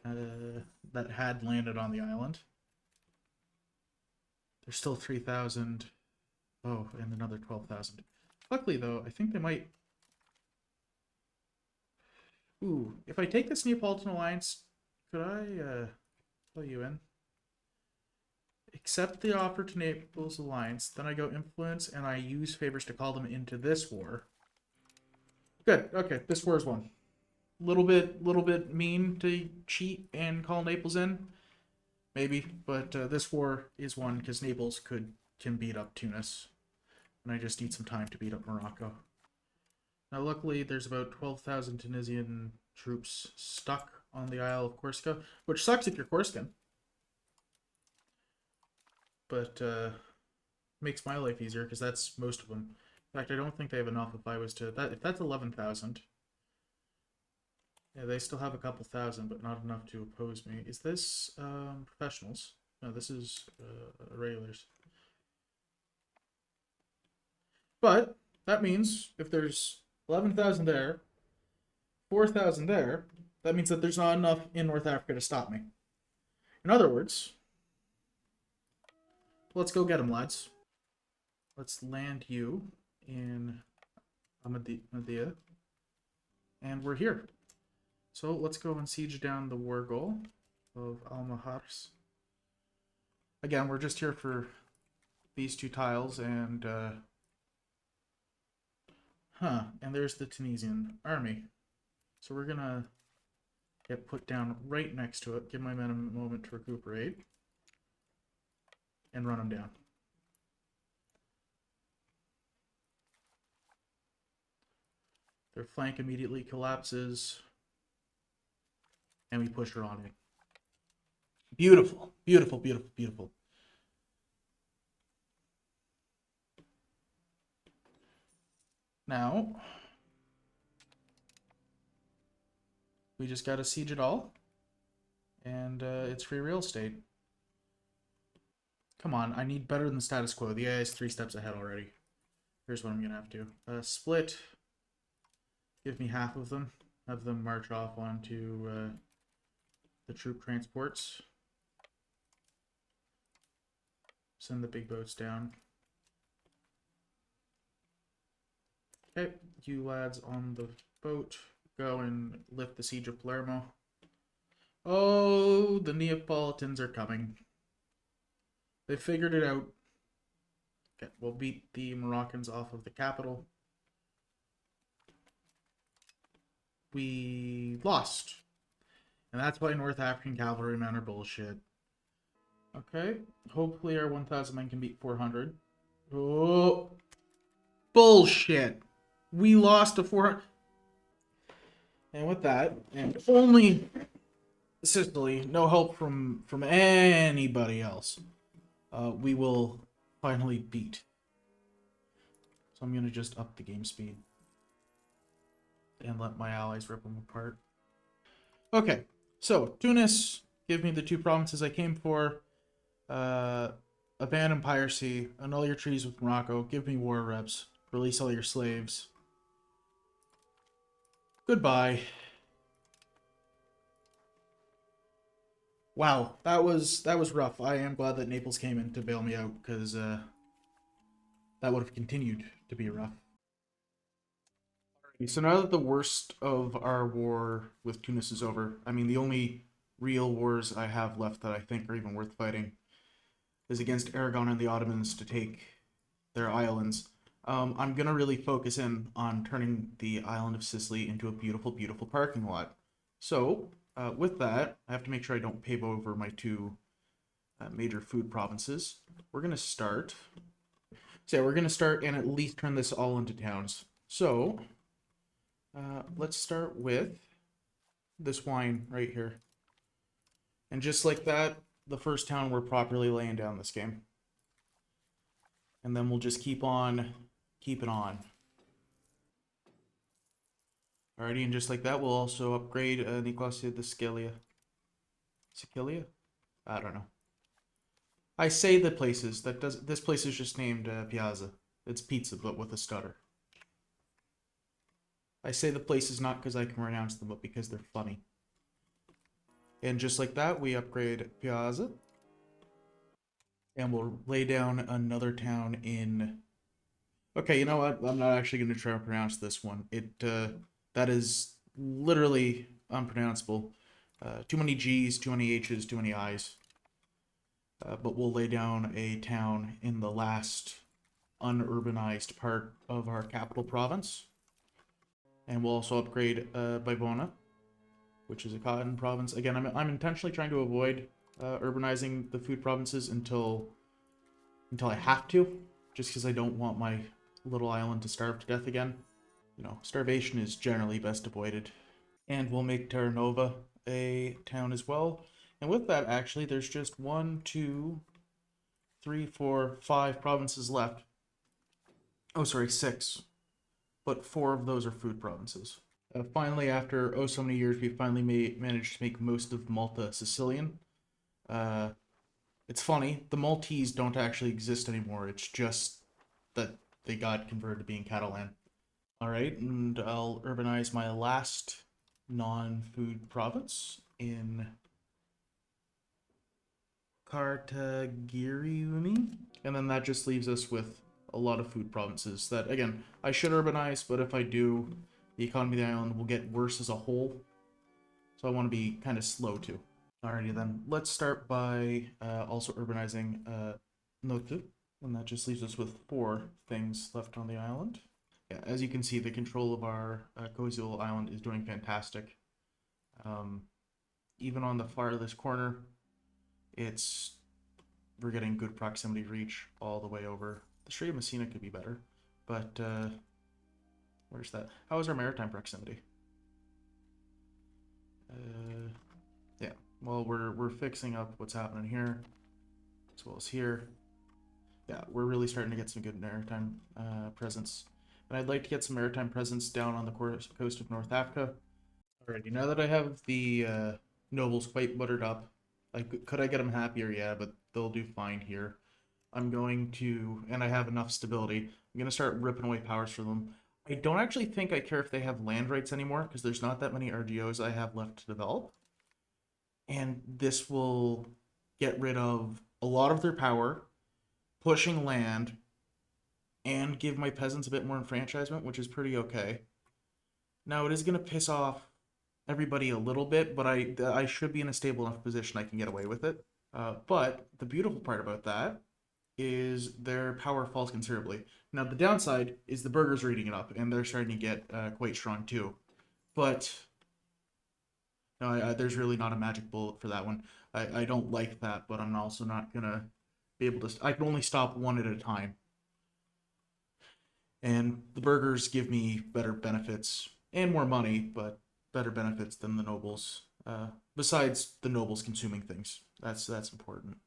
that had landed on the island. There's still 3,000. Oh, and another 12,000. Luckily, though, I think they might... Ooh, if I take this Neapolitan alliance, could I fill you in? Accept the offer to Naples alliance. Then I go influence and I use favors to call them into this war. Good. Okay, this war is won. Little bit mean to cheat and call Naples in, maybe, but this war is won because Naples can beat up Tunis, and I just need some time to beat up Morocco. Now, luckily, there's about 12,000 Tunisian troops stuck on the Isle of Corsica, which sucks if you're Corsican, but makes my life easier because that's most of them. In fact, I don't think they have enough. If I was to that, if that's 11,000. Yeah, they still have a couple thousand, but not enough to oppose me. Is this professionals? No, this is regulars. But that means if there's 11,000 there, 4,000 there, that means that there's not enough in North Africa to stop me. In other words, let's go get them, lads. Let's land you in Amadea. And we're here. So let's go and siege down the war goal of Almahars. Again, we're just here for these two tiles and and there's the Tunisian army. So we're gonna get put down right next to it, give my men a moment to recuperate, and run them down. Their flank immediately collapses, and we push her on in. Beautiful, beautiful, beautiful, beautiful. Now, we just gotta siege it all, and it's free real estate. Come on, I need better than status quo. The AI is 3 steps ahead already. Here's what I'm gonna have to do. Split. Give me half of them. Have them march off onto the troop transports. Send the big boats down. Okay, you lads on the boat, go and lift the siege of Palermo. Oh, the Neapolitans are coming. They figured it out. Okay, we'll beat the Moroccans off of the capital. We lost. And that's why North African cavalrymen are bullshit. Okay, hopefully our 1,000 men can beat 400. Oh, bullshit. We lost to 400. And with that, and only Sicily, no help from anybody else, we will finally beat. So I'm going to just up the game speed and let my allies rip them apart. Okay, so Tunis, give me the 2 provinces I came for. Abandon piracy, annul your treaties with Morocco, give me war reps, release all your slaves. Goodbye. Wow, that was rough. I am glad that Naples came in to bail me out, because that would have continued to be rough. So now that the worst of our war with Tunis is over, I mean, the only real wars I have left that I think are even worth fighting is against Aragon and the Ottomans to take their islands. I'm going to really focus in on turning the island of Sicily into a beautiful, beautiful parking lot. So, with that, I have to make sure I don't pave over my 2 major food provinces. We're going to start. So yeah, we're going to start and at least turn this all into towns. So, let's start with this wine right here. And just like that, the first town we're properly laying down this game. And then we'll just keep on keeping on. Alrighty, and just like that, we'll also upgrade Nicosia de Sicilia. Sicilia? I don't know. I say the places. This place is just named Piazza. It's pizza, but with a stutter. I say the places not because I can pronounce them, but because they're funny. And just like that, we upgrade Piazza. And we'll lay down another town in... Okay, you know what? I'm not actually going to try to pronounce this one. That is literally unpronounceable. Too many G's, too many H's, too many I's. But we'll lay down a town in the last unurbanized part of our capital province. And we'll also upgrade Bivona, which is a cotton province. Again, I'm intentionally trying to avoid urbanizing the food provinces until I have to, just because I don't want my little island to starve to death again. You know, starvation is generally best avoided. And we'll make Terra Nova a town as well. And with that, actually, there's just 1, 2, 3, 4, 5 provinces left. Oh, sorry, 6. But 4 of those are food provinces. Finally, after so many years, we finally managed to make most of Malta Sicilian. It's funny, the Maltese don't actually exist anymore. It's just that they got converted to being Catalan. All right, and I'll urbanize my last non-food province in Cartagiriumi, and then that just leaves us with a lot of food provinces that, again, I should urbanize, but if I do, the economy of the island will get worse as a whole, so I want to be kind of slow too. Alrighty then, let's start by also urbanizing Notu, and that just leaves us with 4 things left on the island. Yeah, as you can see, the control of our cozy little island is doing fantastic. Even on the farthest corner, we're getting good proximity reach all the way over. The Strait of Messina could be better, but where's that? How is our maritime proximity? Yeah, well, we're fixing up what's happening here, as well as here. Yeah, we're really starting to get some good maritime presence. And I'd like to get some maritime presence down on the coast of North Africa. Alrighty, now that I have the nobles quite buttered up, could I get them happier? Yeah, but they'll do fine here. I'm going to, and I have enough stability, I'm going to start ripping away powers from them. I don't actually think I care if they have land rights anymore, because there's not that many RGOs I have left to develop. And this will get rid of a lot of their power, pushing land, and give my peasants a bit more enfranchisement, which is pretty okay. Now, it is going to piss off everybody a little bit, but I should be in a stable enough position I can get away with it. But the beautiful part about that is their power falls considerably. Now, the downside is the burghers are eating it up, and they're starting to get quite strong too. But no, there's really not a magic bullet for that one. I don't like that, but I'm also not going to be able to... I can only stop one at a time. And the burghers give me better benefits and more money, but better benefits than the nobles. Besides the nobles consuming things, that's important.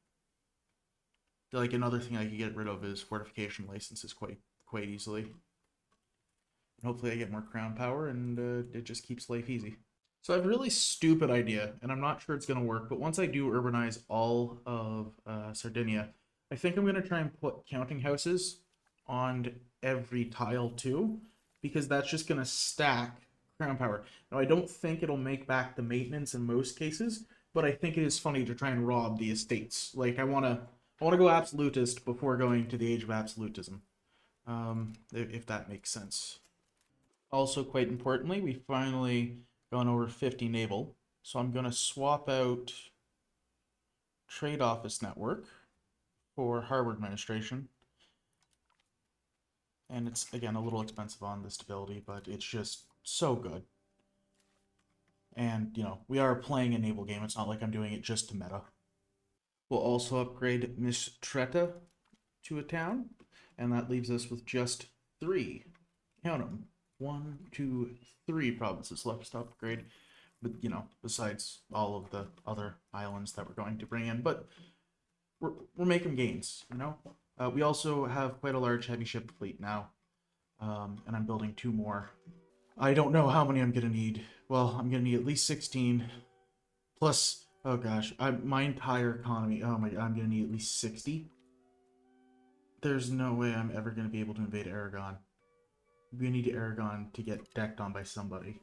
Like another thing I could get rid of is fortification licenses quite easily. And hopefully I get more crown power, and it just keeps life easy. So I have a really stupid idea, and I'm not sure it's going to work, but once I do urbanize all of Sardinia, I think I'm going to try and put counting houses on every tile too, because that's just going to stack crown power. Now, I don't think it'll make back the maintenance in most cases, but I think it is funny to try and rob the estates. Like, I want to go absolutist before going to the age of absolutism, if that makes sense. Also, quite importantly, we finally gone over 50 naval, so I'm going to swap out trade office network for harbor administration. And it's, again, a little expensive on the stability, but it's just so good. And, you know, we are playing a naval game. It's not like I'm doing it just to meta. We'll also upgrade Mistretta to a town, and that leaves us with just 3. Count them. 1, 2, 3 provinces left to upgrade. But, you know, besides all of the other islands that we're going to bring in. But we're making gains, you know? We also have quite a large heavy ship fleet now, and I'm building 2 more. I don't know how many I'm going to need. Well, I'm going to need at least 16, plus, oh gosh, my entire economy, oh my god, I'm going to need at least 60. There's no way I'm ever going to be able to invade Aragon. We need Aragon to get decked on by somebody.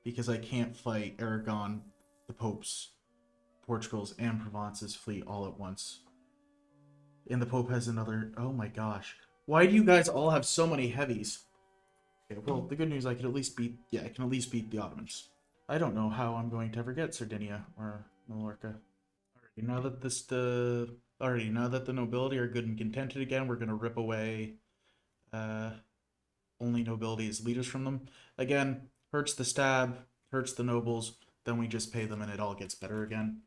Because I can't fight Aragon, the Pope's, Portugal's, and Provence's fleet all at once. And the Pope has another... Oh my gosh. Why do you guys all have so many heavies? Okay, well, the good news, I can at least beat... Yeah, I can at least beat the Ottomans. I don't know how I'm going to ever get Sardinia or Mallorca. Alrighty, now that the nobility are good and contented again, we're gonna rip away uh, only nobility as leaders from them. Again, hurts the stab, hurts the nobles. Then we just pay them, and it all gets better again.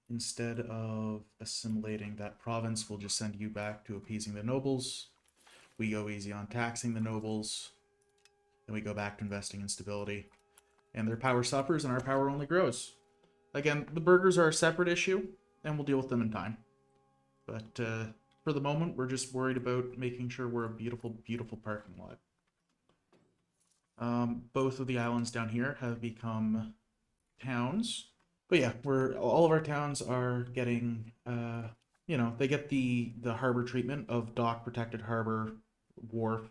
Instead of assimilating that province, we'll just send you back to appeasing the nobles. We go easy on taxing the nobles. Then we go back to investing in stability. And their power suffers, and our power only grows. Again, the burgers are a separate issue, and we'll deal with them in time. But for the moment, we're just worried about making sure we're a beautiful, beautiful parking lot. Both of the islands down here have become towns. But yeah, all of our towns are getting, they get the harbor treatment of dock, protected harbor, wharf,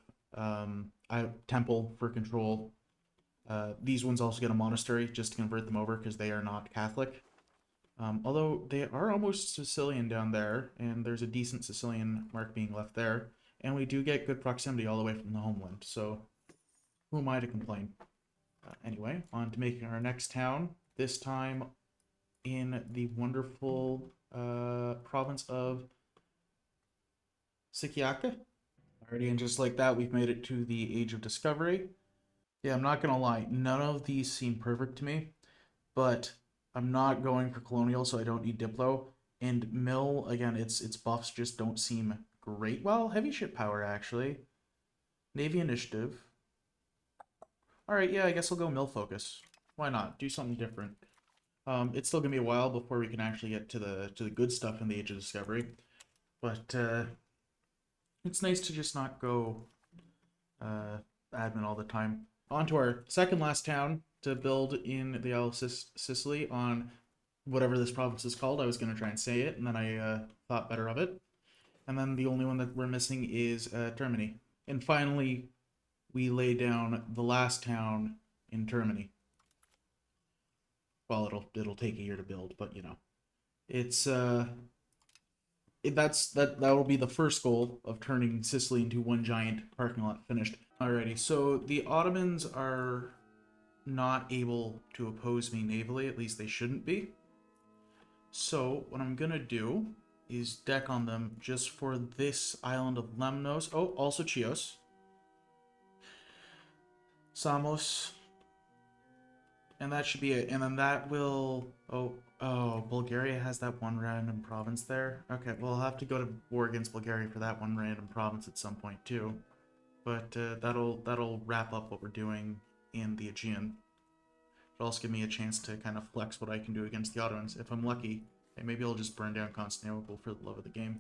temple for control. These ones also get a monastery just to convert them over because they are not Catholic. Although they are almost Sicilian down there, and there's a decent Sicilian mark being left there, and we do get good proximity all the way from the homeland, so who am I to complain? Anyway, on to making our next town, this time in the wonderful province of Sikiaka. Alrighty, and just like that, we've made it to the Age of Discovery. Yeah, I'm not gonna lie, none of these seem perfect to me, but I'm not going for colonial, so I don't need Diplo. And mill, again, its buffs just don't seem great. Well, heavy ship power, actually. Navy initiative. Alright, yeah, I guess I'll go mill focus. Why not? Do something different. It's still gonna be a while before we can actually get to the good stuff in the Age of Discovery. But it's nice to just not go admin all the time. On to our second last town to build in the Isle of Sicily on whatever this province is called. I was going to try and say it, and then I thought better of it. And then the only one that we're missing is Termini. And finally, we lay down the last town in Termini. Well, it'll take a year to build, but you know, it's that will be the first goal of turning Sicily into one giant parking lot finished. Alrighty, so the Ottomans are not able to oppose me navally, at least they shouldn't be. So what I'm gonna do is deck on them just for this island of Lemnos. Oh, also Chios. Samos. And that should be it. And then that will... Oh, Bulgaria has that one random province there. Okay, well, I'll have to go to war against Bulgaria for that one random province at some point, too. But that'll wrap up what we're doing in the Aegean. It'll also give me a chance to kind of flex what I can do against the Ottomans. If I'm lucky, and maybe I'll just burn down Constantinople for the love of the game.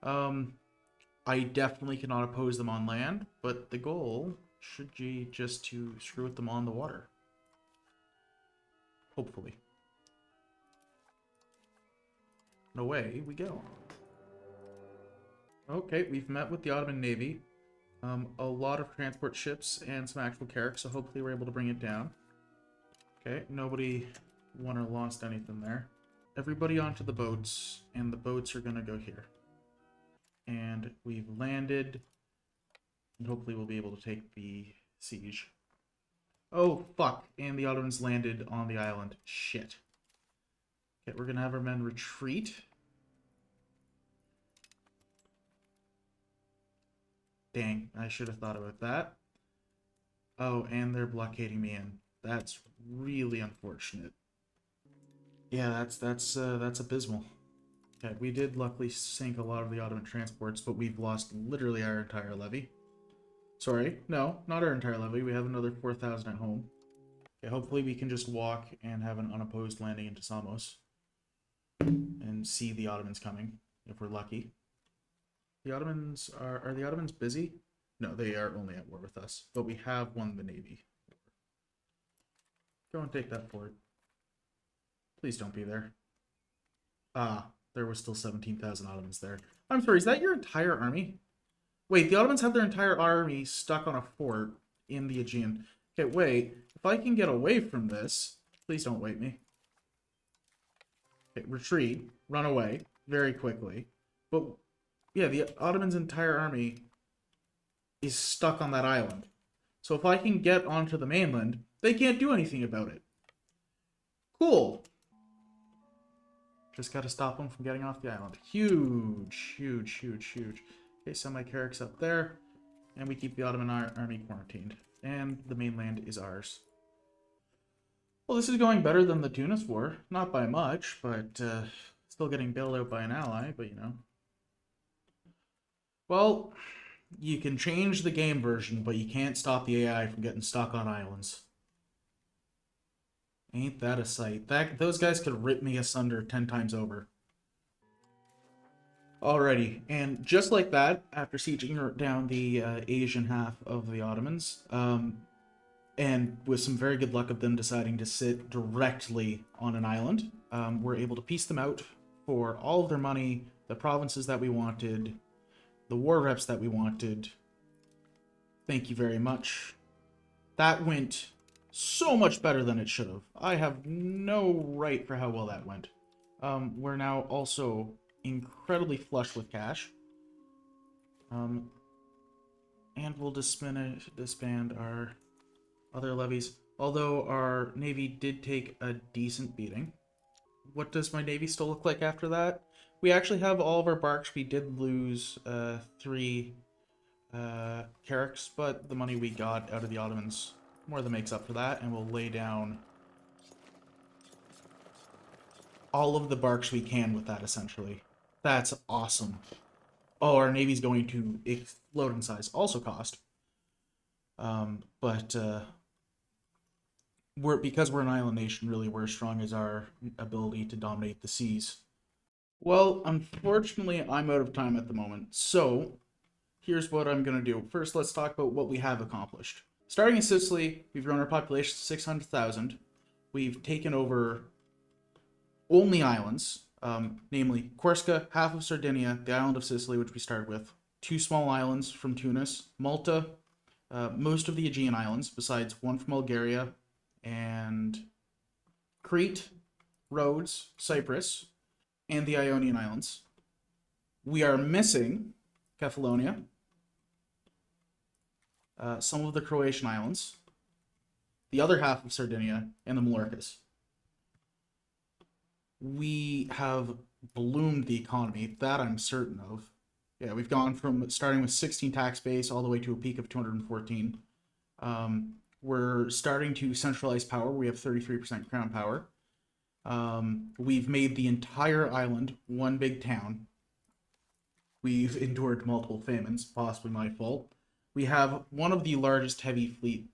I definitely cannot oppose them on land, but the goal should be just to screw with them on the water. Hopefully. And away we go. Okay, we've met with the Ottoman Navy. A lot of transport ships and some actual carracks, so hopefully we're able to bring it down. Okay, nobody won or lost anything there. Everybody onto the boats, and the boats are gonna go here. And we've landed, and hopefully we'll be able to take the siege. Oh, fuck, and the Ottomans landed on the island. Shit. Okay, we're gonna have our men retreat. Dang, I should have thought about that. Oh, and they're blockading me in. That's really unfortunate. Yeah, that's abysmal. Okay, we did luckily sink a lot of the Ottoman transports, but we've lost literally our entire levy. Sorry, no, not our entire levy. We have another 4,000 at home. Okay, hopefully we can just walk and have an unopposed landing into Samos. And see the Ottomans coming, if we're lucky. The Ottomans are the Ottomans busy? No, they are only at war with us. But we have won the navy. Go and take that fort. Please don't be there. Ah, there were still 17,000 Ottomans there. I'm sorry, is that your entire army? Wait, the Ottomans have their entire army stuck on a fort in the Aegean. Okay, wait. If I can get away from this... Please don't wait me. Okay, retreat. Run away. Very quickly. But, yeah, the Ottomans' entire army is stuck on that island. So if I can get onto the mainland, They can't do anything about it. Cool. Just gotta stop them from getting off the island. Huge, huge, huge, huge. Okay, send my carracks up there. And we keep the Ottoman army quarantined. And the mainland is ours. Well, this is going better than the Tunis War. Not by much, but still getting bailed out by an ally, but you know. Well, you can change the game version, but you can't stop the AI from getting stuck on islands. Ain't that a sight? Those guys could rip me asunder 10 times over. Alrighty, and just like that, after sieging down the Asian half of the Ottomans, and with some very good luck of them deciding to sit directly on an island, we're able to piece them out for all of their money, the provinces that we wanted, the war reps that we wanted. Thank you very much. That went so much better than it should have. I have no right for how well that went. We're now also incredibly flush with cash. And we'll disband our other levies. Although our navy did take a decent beating. What does my navy still look like after that? We actually have all of our barks. We did lose 3 carracks, but the money we got out of the Ottomans more than makes up for that, and we'll lay down all of the barks we can with that, essentially. That's awesome. Oh, our navy's going to explode in size. Also cost. But because we're an island nation, really, we're as strong as our ability to dominate the seas. Well, unfortunately, I'm out of time at the moment, so here's what I'm going to do. First, let's talk about what we have accomplished. Starting in Sicily, we've grown our population to 600,000. We've taken over only islands, namely Corsica, half of Sardinia, the island of Sicily, which we started with, 2 small islands from Tunis, Malta, most of the Aegean islands, besides 1 from Bulgaria, and Crete, Rhodes, Cyprus, and the Ionian Islands. We are missing Cephalonia, some of the Croatian islands, the other half of Sardinia, and the Mallorcas. We have ballooned the economy, that I'm certain of. Yeah, we've gone from starting with 16 tax base all the way to a peak of 214. We're starting to centralize power. We have 33% crown power. We've made the entire island one big town. We've endured multiple famines, possibly my fault. We have one of the largest heavy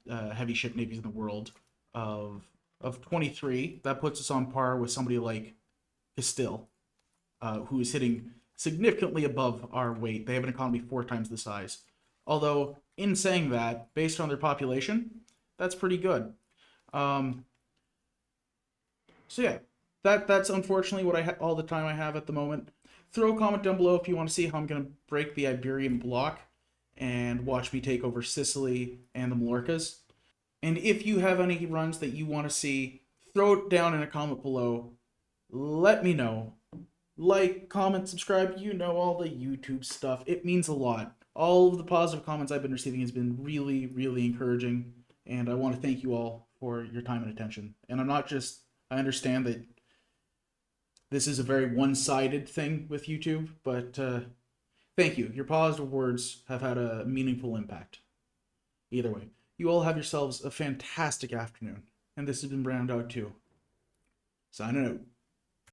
ship navies in the world of 23. That puts us on par with somebody like Castile, who is hitting significantly above our weight. They have an economy 4 times the size. Although, in saying that, based on their population, that's pretty good. So yeah, that's unfortunately what all the time I have at the moment. Throw a comment down below if you want to see how I'm going to break the Iberian block and watch me take over Sicily and the Mallorcas. And if you have any runs that you want to see, throw it down in a comment below. Let me know. Like, comment, subscribe, you know, all the YouTube stuff. It means a lot. All of the positive comments I've been receiving has been really, really encouraging. And I want to thank you all for your time and attention. And I understand that this is a very one-sided thing with YouTube, but thank you. Your positive words have had a meaningful impact. Either way, you all have yourselves a fantastic afternoon. And this has been Brown Dog 2. Signing out.